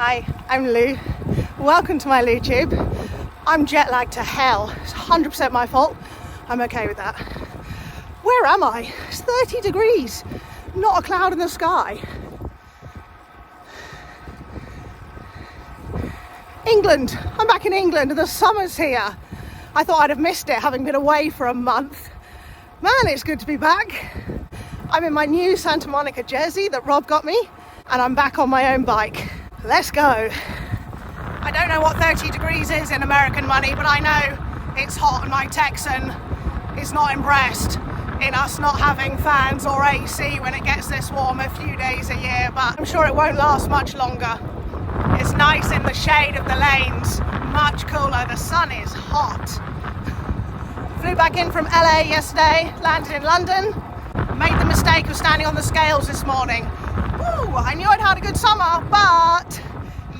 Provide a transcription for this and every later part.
Hi, I'm Lou. Welcome to my LouTube. I'm jet lagged to hell. It's 100% my fault. I'm okay with that. Where am I? It's 30 degrees. Not a cloud in the sky. England. I'm back in England. The summer's here. I thought I'd have missed it having been away for a month. Man, it's good to be back. I'm in my new Santa Monica jersey that Rob got me, and I'm back on my own bike. Let's go. I don't know what 30 degrees is in American money, but I know it's hot, and my Texan is not impressed in us not having fans or AC when it gets this warm a few days a year, but I'm sure it won't last much longer. It's nice in the shade of the lanes, much cooler. The sun is hot. Flew back in from LA yesterday, landed in London, made the mistake of standing on the scales this morning. Woo, I knew I'd had a good summer, but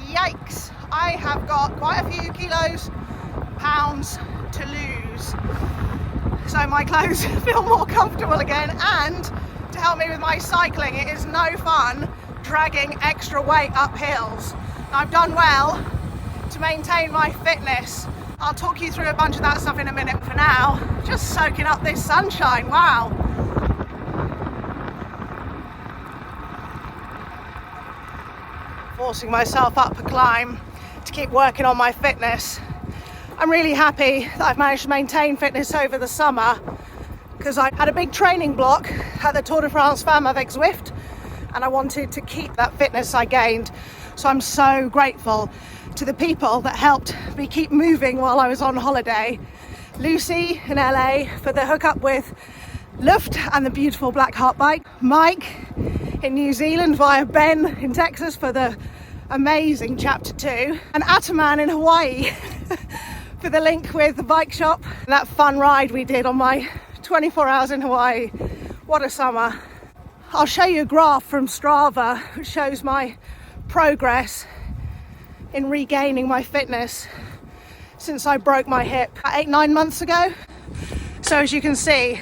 yikes, I have got quite a few pounds to lose. So my clothes feel more comfortable again, and to help me with my cycling, it is no fun dragging extra weight up hills. I've done well to maintain my fitness. I'll talk you through a bunch of that stuff in a minute. For now, just soaking up this sunshine, wow. Forcing myself up a climb to keep working on my fitness. I'm really happy that I've managed to maintain fitness over the summer, because I had a big training block at the Tour de France Femme avec Zwift, and I wanted to keep that fitness I gained. So I'm so grateful to the people that helped me keep moving while I was on holiday. Lucy in LA for the hookup with Luft and the beautiful Black Heart bike. Mike in New Zealand via Ben in Texas for the amazing chapter 2. And Ataman in Hawaii for the link with the bike shop. And that fun ride we did on my 24 hours in Hawaii. What a summer. I'll show you a graph from Strava which shows my progress in regaining my fitness since I broke my hip 8-9 months ago. So as you can see,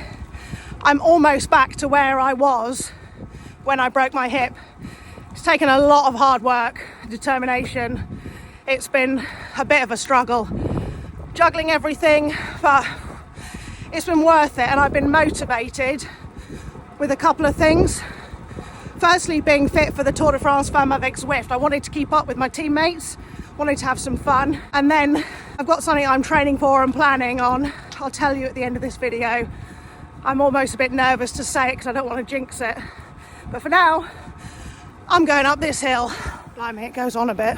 I'm almost back to where I was when I broke my hip. It's taken a lot of hard work, determination. It's been a bit of a struggle juggling everything, but it's been worth it, and I've been motivated with a couple of things. Firstly, being fit for the Tour de France Femme avec Zwift. I wanted to keep up with my teammates, wanted to have some fun, and then I've got something I'm training for and planning on. I'll tell you at the end of this video. I'm almost a bit nervous to say it because I don't want to jinx it. But for now, I'm going up this hill. Blimey, it goes on a bit.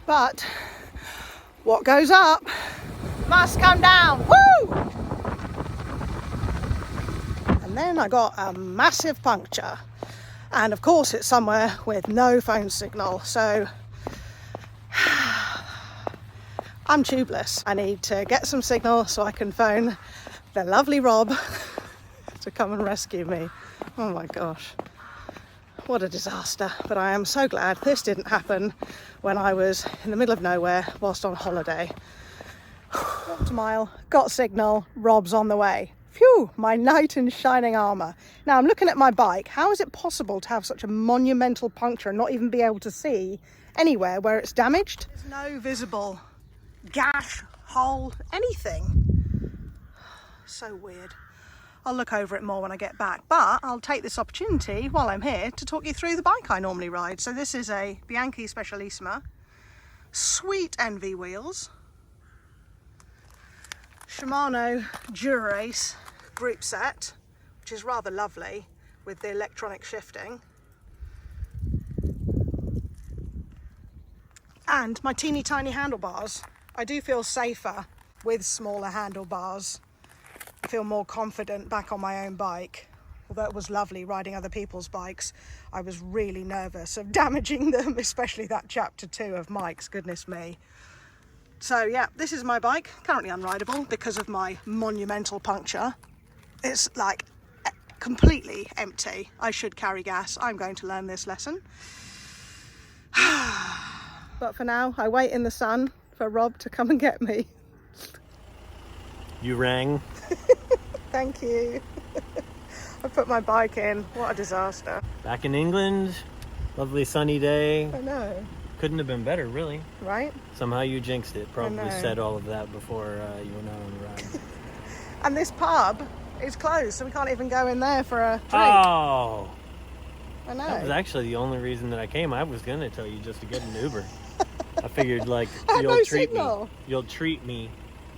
But what goes up must come down. Woo! And then I got a massive puncture. And of course it's somewhere with no phone signal. So I'm tubeless. I need to get some signal so I can phone the lovely Rob to come and rescue me. Oh my gosh. What a disaster. But I am so glad this didn't happen when I was in the middle of nowhere whilst on holiday. Walked a mile, got signal, Rob's on the way. Phew, my knight in shining armour. Now I'm looking at my bike. How is it possible to have such a monumental puncture and not even be able to see anywhere where it's damaged? There's no visible gash, hole, anything. So weird. I'll look over it more when I get back, but I'll take this opportunity while I'm here to talk you through the bike I normally ride. So this is a Bianchi Specialissima, sweet Envy wheels, Shimano Dura-Race group set, which is rather lovely with the electronic shifting, and my teeny tiny handlebars. I do feel safer with smaller handlebars. I feel more confident back on my own bike. Although it was lovely riding other people's bikes, I was really nervous of damaging them, especially that chapter 2 of Mike's, goodness me. So yeah, this is my bike, currently unrideable because of my monumental puncture. It's like completely empty. I should carry gas. I'm going to learn this lesson. But for now, I wait in the sun for Rob to come and get me. You rang. Thank you. I put my bike in. What a disaster. Back in England, lovely sunny day. I know. Couldn't have been better, really. Right? Somehow you jinxed it. Probably know. said all of that before you went out on the ride. And this pub is closed, so we can't even go in there for a drink. Oh! I know. That was actually the only reason that I came. I was going to tell you just to get an Uber. I figured, like, you'll treat me. You'll treat me,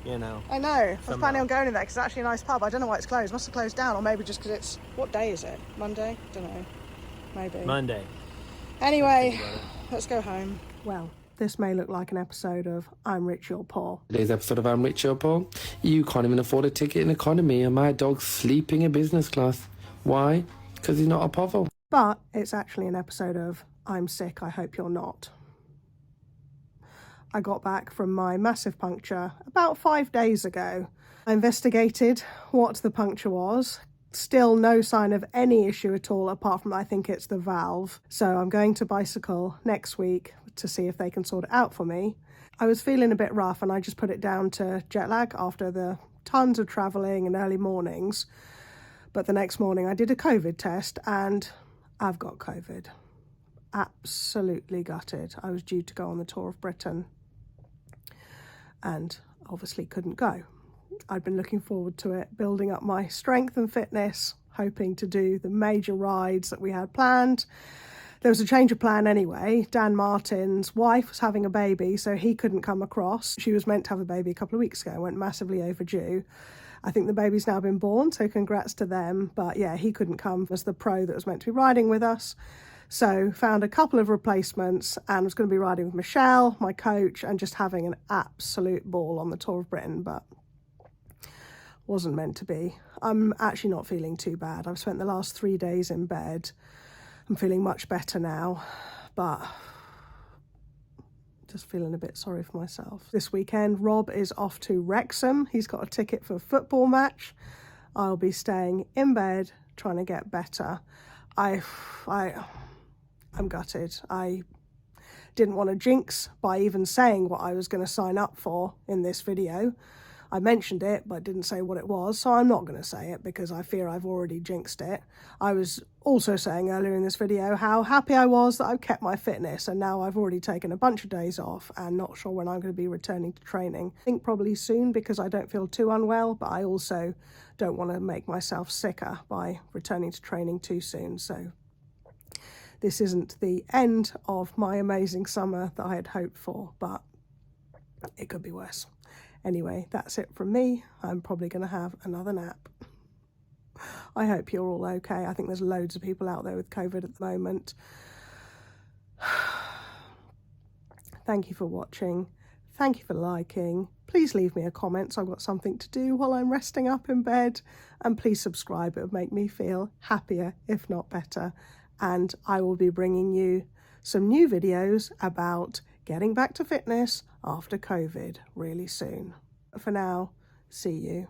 you know. I know. I was planning on going in there because it's actually a nice pub. I don't know why it's closed. Must have closed down, or maybe just because it's... What day is it? Monday? Don't know. Maybe. Monday. Anyway, let's go home. Well, this may look like an episode of I'm Rich, You're Poor. Today's episode of I'm Rich, You're Poor. You can't even afford a ticket in economy and my dog's sleeping in business class. Why? Because he's not a povo. But it's actually an episode of I'm Sick, I Hope You're Not. I got back from my massive puncture about 5 days ago. I investigated what the puncture was. Still no sign of any issue at all, apart from I think it's the valve. So I'm going to bicycle next week to see if they can sort it out for me. I was feeling a bit rough and I just put it down to jet lag after the tons of travelling and early mornings. But the next morning I did a COVID test and I've got COVID. Absolutely gutted. I was due to go on the tour of Britain and obviously couldn't go. I'd been looking forward to it, building up my strength and fitness, hoping to do the major rides that we had planned. There was a change of plan anyway. Dan Martin's wife was having a baby, so he couldn't come across. She was meant to have a baby a couple of weeks ago, went massively overdue. I think the baby's now been born, so congrats to them. But yeah, he couldn't come as the pro that was meant to be riding with us. So found a couple of replacements and was going to be riding with Michelle, my coach, and just having an absolute ball on the Tour of Britain, but wasn't meant to be. I'm actually not feeling too bad. I've spent the last 3 days in bed. I'm feeling much better now, but just feeling a bit sorry for myself. This weekend, Rob is off to Wrexham. He's got a ticket for a football match. I'll be staying in bed, trying to get better. I'm gutted. I didn't want to jinx by even saying what I was going to sign up for in this video. I mentioned it, but didn't say what it was, so I'm not going to say it because I fear I've already jinxed it. I was also saying earlier in this video how happy I was that I've kept my fitness, and now I've already taken a bunch of days off and not sure when I'm going to be returning to training. I think probably soon because I don't feel too unwell, but I also don't want to make myself sicker by returning to training too soon. So this isn't the end of my amazing summer that I had hoped for, but it could be worse. Anyway, that's it from me. I'm probably going to have another nap. I hope you're all okay. I think there's loads of people out there with COVID at the moment. Thank you for watching. Thank you for liking. Please leave me a comment so I've got something to do while I'm resting up in bed. And please subscribe. It would make me feel happier, if not better. And I will be bringing you some new videos about getting back to fitness after COVID really soon. For now, see you.